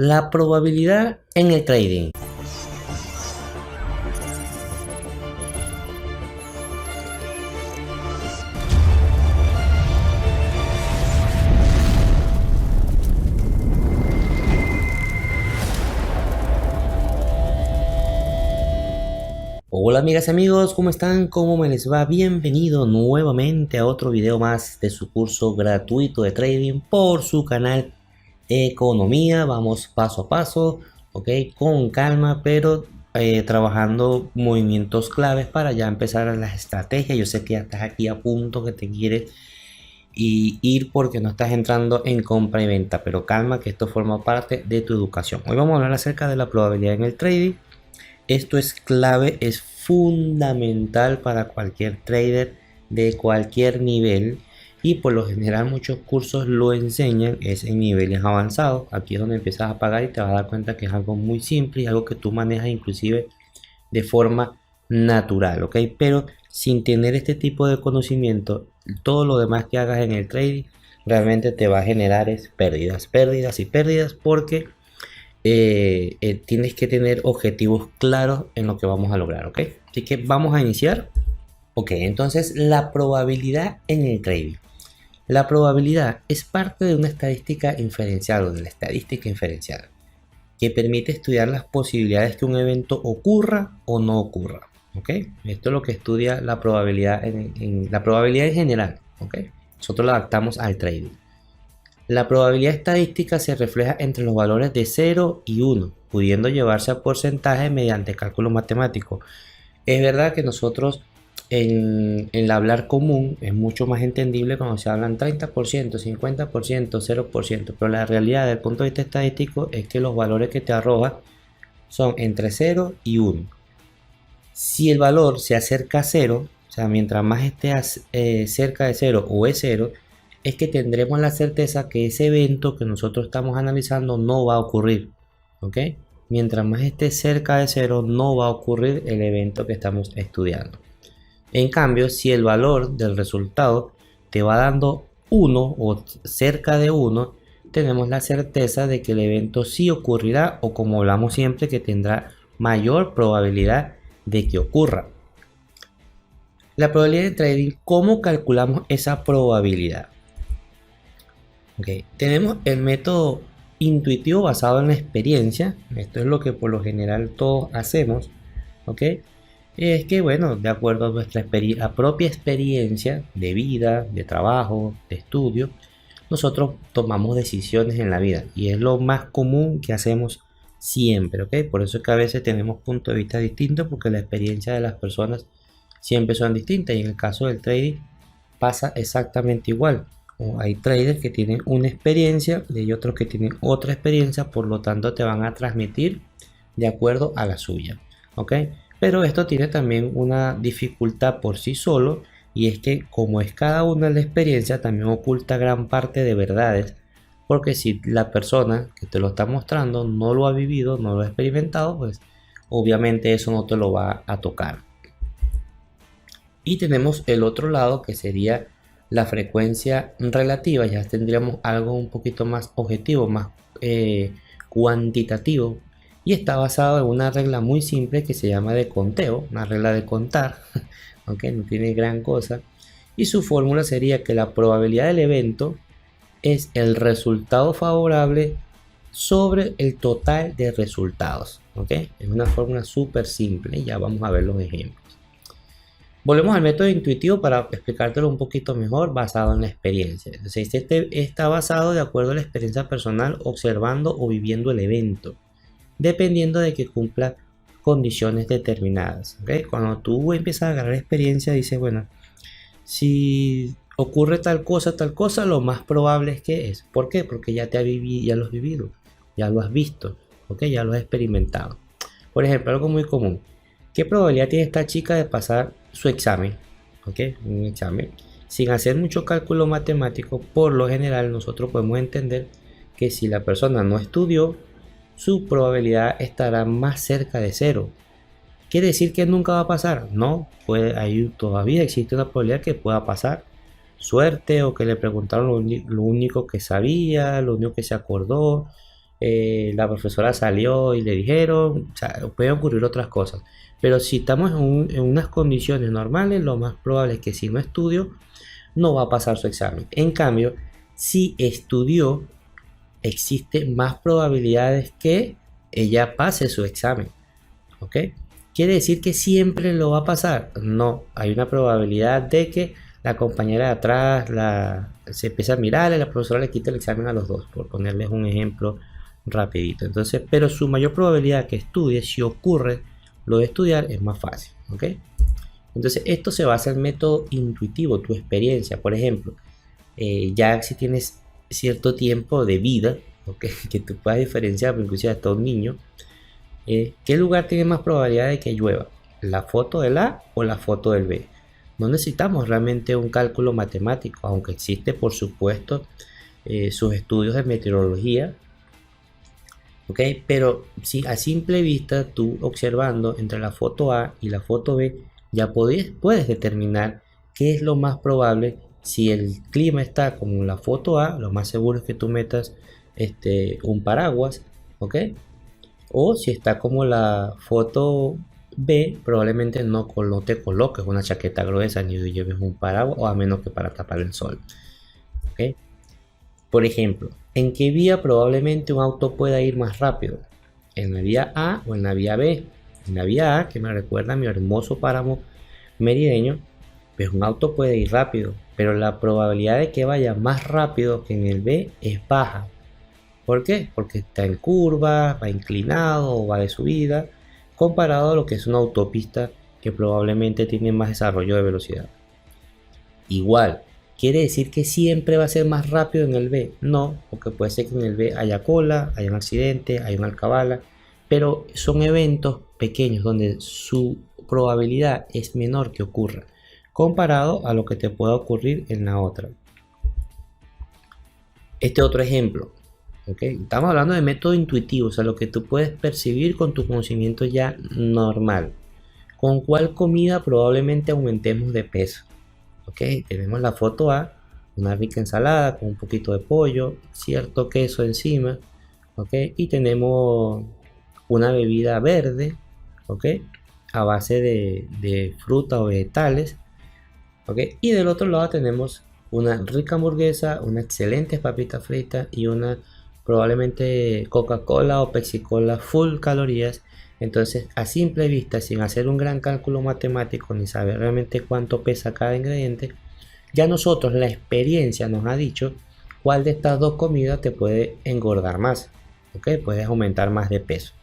La probabilidad en el trading. Hola amigas y amigos, ¿cómo están? ¿Cómo me les va? Bienvenido nuevamente a otro video más de su curso gratuito de trading por su canal Economía. Vamos paso a paso, ok, con calma, pero trabajando movimientos claves para ya empezar a las estrategias. Yo sé que ya estás aquí a punto, que te quieres ir porque no estás entrando en compra y venta, pero calma, que esto forma parte de tu educación. Hoy vamos a hablar acerca de la probabilidad en el trading. Esto es clave, es fundamental para cualquier trader de cualquier nivel, y por lo general muchos cursos lo enseñan es en niveles avanzados. Aquí es donde empiezas a pagar y te vas a dar cuenta que es algo muy simple y algo que tú manejas inclusive de forma natural, ¿ok? Pero sin tener este tipo de conocimiento, todo lo demás que hagas en el trading realmente te va a generar es pérdidas, pérdidas y pérdidas, porque tienes que tener objetivos claros en lo que vamos a lograr, ¿ok? Así que vamos a iniciar. Ok, entonces la probabilidad en el trading. La probabilidad es parte de una estadística inferencial o de la estadística inferencial que permite estudiar las posibilidades que un evento ocurra o no ocurra, ¿ok? Esto es lo que estudia la probabilidad la probabilidad en general, ¿ok? Nosotros la adaptamos al trading. La probabilidad estadística se refleja entre los valores de 0 y 1, pudiendo llevarse a porcentaje mediante cálculo matemático. Es verdad que nosotros en el hablar común es mucho más entendible cuando se hablan 30%, 50%, 0%, pero la realidad desde el punto de vista estadístico es que los valores que te arroja son entre 0 y 1. Si el valor se acerca a 0, o sea, mientras más esté cerca de 0 o es 0, es que tendremos la certeza que ese evento que nosotros estamos analizando no va a ocurrir, ¿ok? Mientras más esté cerca de 0, no va a ocurrir el evento que estamos estudiando. En cambio, si el valor del resultado te va dando 1 o cerca de 1, tenemos la certeza de que el evento sí ocurrirá, o como hablamos siempre, que tendrá mayor probabilidad de que ocurra. La probabilidad de trading, ¿cómo calculamos esa probabilidad? Okay. Tenemos el método intuitivo basado en la experiencia. Esto es lo que por lo general todos hacemos, ¿ok? Es que, bueno, de acuerdo a nuestra propia experiencia de vida, de trabajo, de estudio, nosotros tomamos decisiones en la vida, y es lo más común que hacemos siempre, ¿ok? Por eso es que a veces tenemos puntos de vista distintos, porque la experiencia de las personas siempre son distintas, y en el caso del trading pasa exactamente igual. Hay traders que tienen una experiencia y hay otros que tienen otra experiencia, por lo tanto te van a transmitir de acuerdo a la suya, ¿ok? Pero esto tiene también una dificultad por sí solo, y es que como es cada una de la experiencia, también oculta gran parte de verdades, porque si la persona que te lo está mostrando no lo ha vivido, no lo ha experimentado, pues obviamente eso no te lo va a tocar. Y tenemos el otro lado, que sería la frecuencia relativa. Ya tendríamos algo un poquito más objetivo, más cuantitativo, y está basado en una regla muy simple que se llama de conteo, una regla de contar, aunque no tiene gran cosa, y su fórmula sería que la probabilidad del evento es el resultado favorable sobre el total de resultados, ¿ok? Es una fórmula súper simple, y ya vamos a ver los ejemplos. Volvemos al método intuitivo para explicártelo un poquito mejor, basado en la experiencia. Entonces, este está basado de acuerdo a la experiencia personal, observando o viviendo el evento, dependiendo de que cumpla condiciones determinadas, ¿okay? Cuando tú empiezas a agarrar experiencia, dices, bueno, si ocurre tal cosa, lo más probable es que es. ¿Por qué? Porque ya ya lo has vivido, ya lo has visto, ¿ok? Ya lo has experimentado. Por ejemplo, algo muy común. ¿Qué probabilidad tiene esta chica de pasar su examen? ¿Ok? Un examen. Sin hacer mucho cálculo matemático, por lo general nosotros podemos entender que si la persona no estudió, su probabilidad estará más cerca de 0. ¿Quiere decir que nunca va a pasar? No, ahí todavía existe una probabilidad que pueda pasar. Suerte, o que le preguntaron lo único que sabía, lo único que se acordó. la profesora salió y le dijeron, o sea, pueden ocurrir otras cosas. Pero si estamos en unas condiciones normales, lo más probable es que si no estudio, no va a pasar su examen. En cambio, si estudió, existe más probabilidades que ella pase su examen. ¿Ok? ¿Quiere decir que siempre lo va a pasar? No, hay una probabilidad de que la compañera de atrás se empiece a mirar y la profesora le quite el examen a los dos, por ponerles un ejemplo rapidito. Entonces, pero su mayor probabilidad que estudie, si ocurre lo de estudiar, es más fácil. ¿Ok? Entonces, esto se basa en el método intuitivo, tu experiencia. Por ejemplo, ya si tienes cierto tiempo de vida, ¿okay? Que tú puedas diferenciar, inclusive hasta un niño, ¿qué lugar tiene más probabilidad de que llueva? ¿La foto del A o la foto del B? No necesitamos realmente un cálculo matemático, aunque existe por supuesto sus estudios de meteorología, ¿ok? Pero si a simple vista tú observando entre la foto A y la foto B, ya puedes determinar qué es lo más probable. Si el clima está como en la foto A, lo más seguro es que tú metas un paraguas, ¿ok? O si está como la foto B, probablemente no te coloques una chaqueta gruesa ni lleves un paraguas, o a menos que para tapar el sol. ¿Ok? Por ejemplo, ¿en qué vía probablemente un auto pueda ir más rápido? ¿En la vía A o en la vía B? En la vía A, que me recuerda a mi hermoso páramo merideño, pues un auto puede ir rápido, pero la probabilidad de que vaya más rápido que en el B es baja. ¿Por qué? Porque está en curva, va inclinado o va de subida, comparado a lo que es una autopista que probablemente tiene más desarrollo de velocidad. Igual, ¿quiere decir que siempre va a ser más rápido en el B? No, porque puede ser que en el B haya cola, haya un accidente, haya una alcabala, pero son eventos pequeños donde su probabilidad es menor que ocurra, comparado a lo que te pueda ocurrir en la otra. Este otro ejemplo. ¿Okay? Estamos hablando de método intuitivo, o sea, lo que tú puedes percibir con tu conocimiento ya normal. ¿Con cuál comida probablemente aumentemos de peso? ¿Okay? Tenemos la foto A, una rica ensalada con un poquito de pollo, cierto queso encima, ¿okay? Y tenemos una bebida verde, ¿okay? A base de fruta o vegetales, ¿okay? Y del otro lado tenemos una rica hamburguesa, una excelente papita frita y una probablemente Coca-Cola o Pepsi-Cola full calorías. Entonces, a simple vista, sin hacer un gran cálculo matemático ni saber realmente cuánto pesa cada ingrediente, ya nosotros la experiencia nos ha dicho cuál de estas dos comidas te puede engordar más, ¿ok? Puedes aumentar más de peso.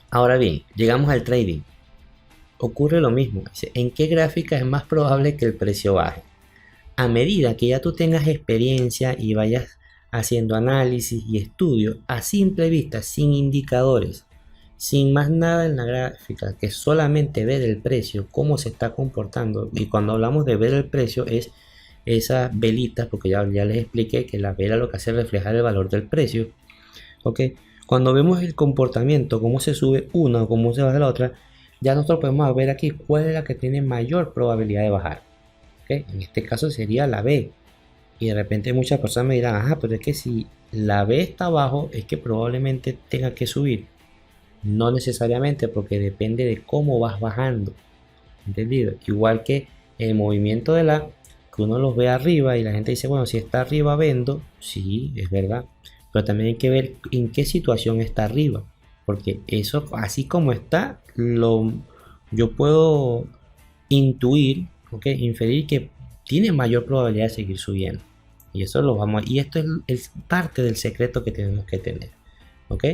Ahora bien, llegamos al trading. Ocurre lo mismo. ¿En qué gráfica es más probable que el precio baje? A medida que ya tú tengas experiencia y vayas haciendo análisis y estudio a simple vista, sin indicadores, sin más nada en la gráfica, que solamente ver el precio, cómo se está comportando. Y cuando hablamos de ver el precio es esas velitas, porque ya les expliqué que la vela lo que hace es reflejar el valor del precio. ¿Ok? Cuando vemos el comportamiento, cómo se sube una o cómo se baja la otra, ya nosotros podemos ver aquí cuál es la que tiene mayor probabilidad de bajar. ¿Ok? En este caso sería la B. Y de repente muchas personas me dirán, ajá, pero es que si la B está abajo, es que probablemente tenga que subir. No necesariamente, porque depende de cómo vas bajando. ¿Entendido? Igual que el movimiento de la, que uno los ve arriba y la gente dice, bueno, si está arriba vendo. Sí, es verdad. Pero también hay que ver en qué situación está arriba. Porque eso, así como está, yo puedo intuir, ¿ok? Inferir que tiene mayor probabilidad de seguir subiendo. Y eso y esto es parte del secreto que tenemos que tener. ¿Ok?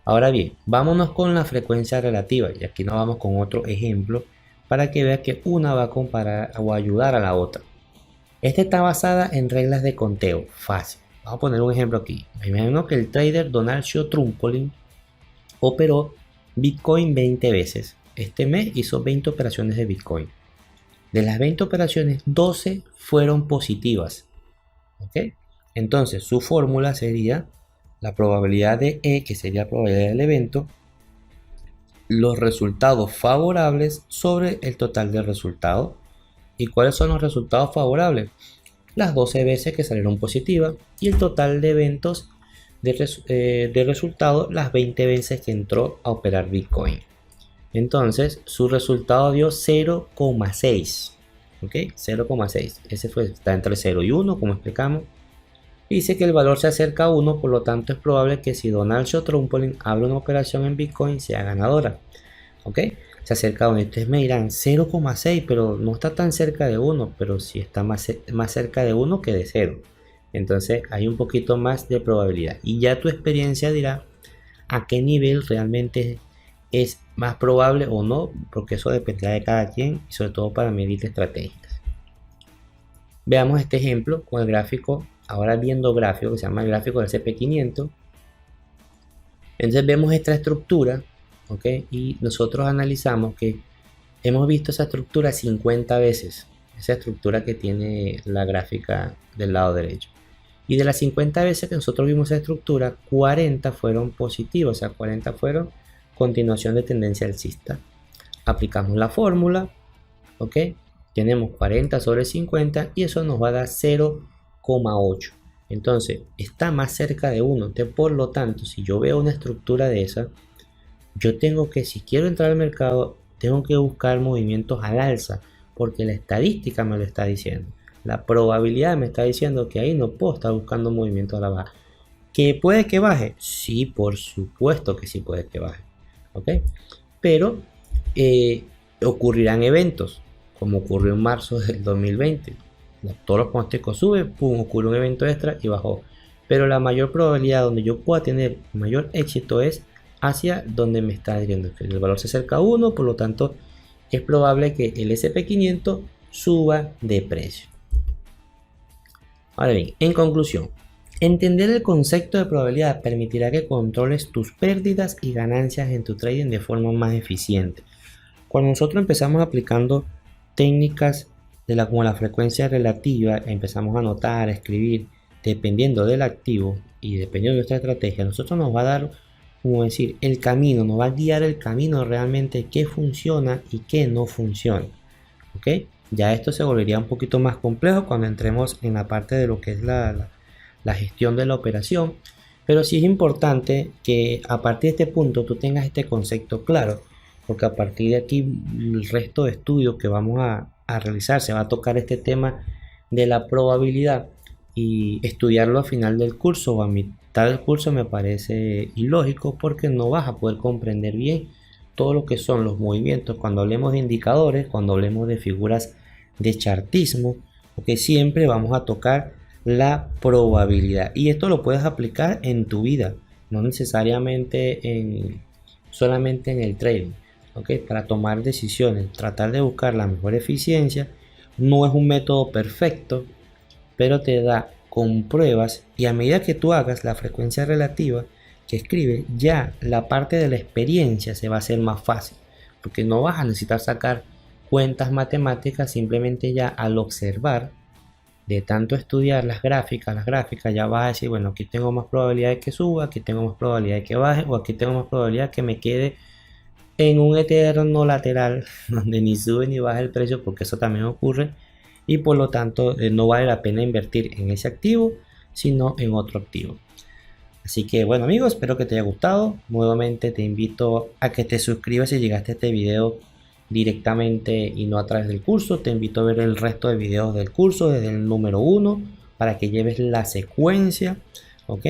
Ahora bien, vámonos con la frecuencia relativa. Y aquí nos vamos con otro ejemplo para que veas que una va a comparar o ayudar a la otra. Esta está basada en reglas de conteo. Fácil. Vamos a poner un ejemplo aquí. Imaginemos que el trader Donalcio Trumpolin operó Bitcoin 20 veces. Este mes hizo 20 operaciones de Bitcoin. De las 20 operaciones, 12 fueron positivas. ¿Ok? Entonces, su fórmula sería la probabilidad de E, que sería la probabilidad del evento, los resultados favorables sobre el total de resultados. ¿Y cuáles son los resultados favorables? Las 12 veces que salieron positivas y el total de eventos de resultado las 20 veces que entró a operar Bitcoin. Entonces su resultado dio 0,6. ¿Ok? 0,6. Ese está entre 0 y 1, como explicamos. Dice que el valor se acerca a 1, por lo tanto es probable que si Donald Trumpolin abre una operación en Bitcoin sea ganadora. ¿Ok? Se acerca a 1. Ustedes me dirán 0,6, pero no está tan cerca de 1, pero sí está más cerca de 1 que de 0. Entonces hay un poquito más de probabilidad. Y ya tu experiencia dirá a qué nivel realmente es más probable o no, porque eso dependerá de cada quien y sobre todo para medir estrategias. Veamos este ejemplo con el gráfico, ahora viendo gráfico que se llama el gráfico del SP500. Entonces vemos esta estructura, ¿ok? Y nosotros analizamos que hemos visto esa estructura 50 veces, esa estructura que tiene la gráfica del lado derecho. Y de las 50 veces que nosotros vimos esa estructura, 40 fueron positivas, o sea, 40 fueron continuación de tendencia alcista. Aplicamos la fórmula, ¿ok? Tenemos 40 sobre 50 y eso nos va a dar 0,8. Entonces, está más cerca de 1. Por lo tanto, si yo veo una estructura de esa, yo tengo que, si quiero entrar al mercado, tengo que buscar movimientos al alza, porque la estadística me lo está diciendo. La probabilidad me está diciendo que ahí no puedo estar buscando movimientos a la baja. ¿Que puede que baje? Sí, por supuesto que sí puede que baje. ¿Ok? Pero ocurrirán eventos, como ocurrió en marzo del 2020. Todos los pronósticos suben, pum, ocurre un evento extra y bajó. Pero la mayor probabilidad donde yo pueda tener mayor éxito es hacia donde me está diciendo que el valor se acerca a 1, por lo tanto es probable que el SP500 suba de precio. Ahora bien, en conclusión, entender el concepto de probabilidad permitirá que controles tus pérdidas y ganancias en tu trading de forma más eficiente. Cuando nosotros empezamos aplicando técnicas como la frecuencia relativa, empezamos a anotar, a escribir, dependiendo del activo y dependiendo de nuestra estrategia, nosotros nos va a dar, como decir, el camino, nos va a guiar el camino realmente, qué funciona y qué no funciona. ¿Ok? Ya esto se volvería un poquito más complejo cuando entremos en la parte de lo que es la gestión de la operación, pero sí es importante que a partir de este punto tú tengas este concepto claro, porque a partir de aquí el resto de estudios que vamos a realizar se va a tocar este tema de la probabilidad, y estudiarlo a final del curso o a mitad del curso me parece ilógico, porque no vas a poder comprender bien todo lo que son los movimientos cuando hablemos de indicadores, cuando hablemos de figuras de chartismo, porque siempre vamos a tocar la probabilidad, y esto lo puedes aplicar en tu vida, no necesariamente solamente en el trading. ¿Ok? Para tomar decisiones, tratar de buscar la mejor eficiencia. No es un método perfecto, pero te da con pruebas, y a medida que tú hagas la frecuencia relativa que escribe, ya la parte de la experiencia se va a hacer más fácil, porque no vas a necesitar sacar cuentas matemáticas, simplemente ya al observar, de tanto estudiar las gráficas ya vas a decir, bueno, aquí tengo más probabilidad de que suba, aquí tengo más probabilidad de que baje, o aquí tengo más probabilidad de que me quede en un eterno lateral donde ni sube ni baja el precio, porque eso también ocurre, y por lo tanto no vale la pena invertir en ese activo sino en otro activo. Así que bueno amigos, espero que te haya gustado. Nuevamente te invito a que te suscribas si llegaste a este video directamente y no a través del curso. Te invito a ver el resto de videos del curso desde el número 1 para que lleves la secuencia, ¿ok?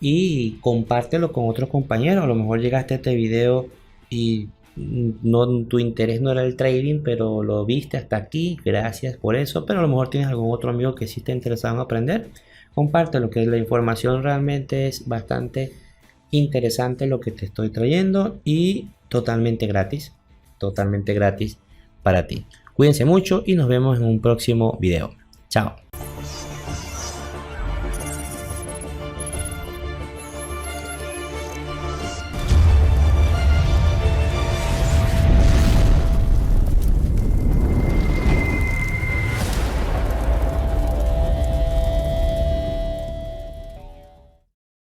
Y compártelo con otros compañeros. A lo mejor llegaste a este video y tu interés no era el trading, pero lo viste hasta aquí, gracias por eso. Pero a lo mejor tienes algún otro amigo que sí está interesado en aprender. Compártelo, que la información realmente es bastante interesante lo que te estoy trayendo, y totalmente gratis para ti. Cuídense mucho y nos vemos en un próximo video. Chao.